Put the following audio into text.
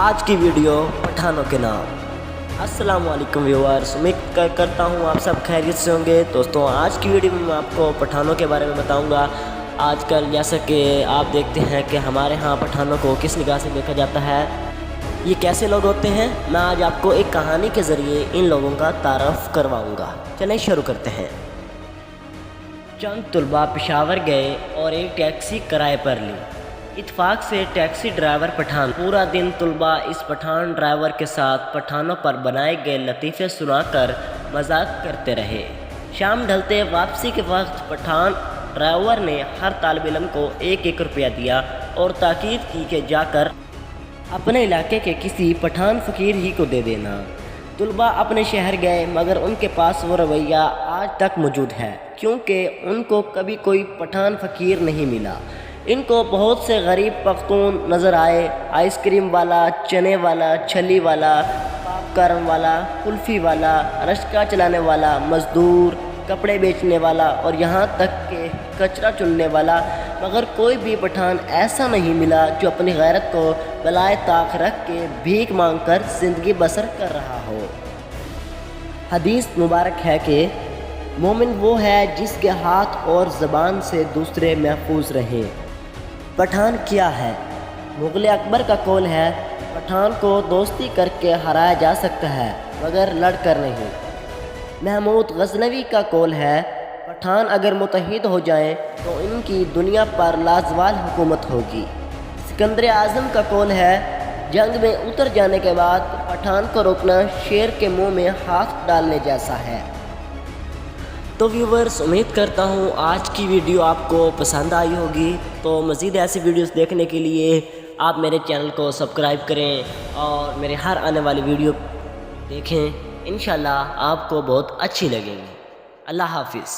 आज की वीडियो पठानों के नाम। अस्सलाम वालेकुम व्यूअर्स, उम्मीद करता हूँ आप सब खैरियत से होंगे। दोस्तों, आज की वीडियो में मैं आपको पठानों के बारे में बताऊँगा। आजकल जैसा कि आप देखते हैं कि हमारे यहाँ पठानों को किस निगाह से देखा जाता है, ये कैसे लोग होते हैं, मैं आज आपको एक कहानी के ज़रिए इन लोगों का तारफ़ करवाऊँगा। चलें शुरू करते हैं। चंद तलबा पेशावर गए और एक टैक्सी किराए पर ली। इत्तेफाक से टैक्सी ड्राइवर पठान पूरा दिन तलबा इस पठान ड्राइवर के साथ पठानों पर बनाए गए लतीफ़े सुनाकर मजाक करते रहे। शाम ढलते वापसी के वक्त पठान ड्राइवर ने हर तालिब इल्म को 1-1 रुपया दिया और ताकीद की कि जाकर अपने इलाके के किसी पठान फ़कीर ही को दे देना। तलबा अपने शहर गए, मगर उनके पास वो रवैया आज तक मौजूद है, क्योंकि उनको कभी कोई पठान फ़कीर नहीं मिला। इनको बहुत से गरीब पख्तून नज़र आए, आइसक्रीम वाला, चने वाला, छली वाला, पॉपकॉर्न वाला, कुल्फ़ी वाला, रश्का चलाने वाला, मज़दूर, कपड़े बेचने वाला और यहाँ तक कि कचरा चुनने वाला, मगर कोई भी पठान ऐसा नहीं मिला जो अपनी गैरत को बलाए ताक रख के भीख मांगकर ज़िंदगी बसर कर रहा हो। हदीस मुबारक है कि मोमिन वो है जिसके हाथ और ज़बान से दूसरे महफूज रहें। पठान क्या है? मुग़ल अकबर का कौल है, पठान को दोस्ती करके हराया जा सकता है, मगर लड़ कर नहीं। महमूद गज़नवी का कौल है, पठान अगर मुत्तहिद हो जाएं तो इनकी दुनिया पर लाजवाल हुकूमत होगी। सिकंदर आज़म का कौल है, जंग में उतर जाने के बाद पठान को रोकना शेर के मुंह में हाथ डालने जैसा है। तो व्यूवर्स, उम्मीद करता हूँ आज की वीडियो आपको पसंद आई होगी। तो मज़ीद ऐसी वीडियोस देखने के लिए आप मेरे चैनल को सब्सक्राइब करें और मेरे हर आने वाली वीडियो देखें। इंशाल्लाह आपको बहुत अच्छी लगेगी। अल्लाह हाफिज़।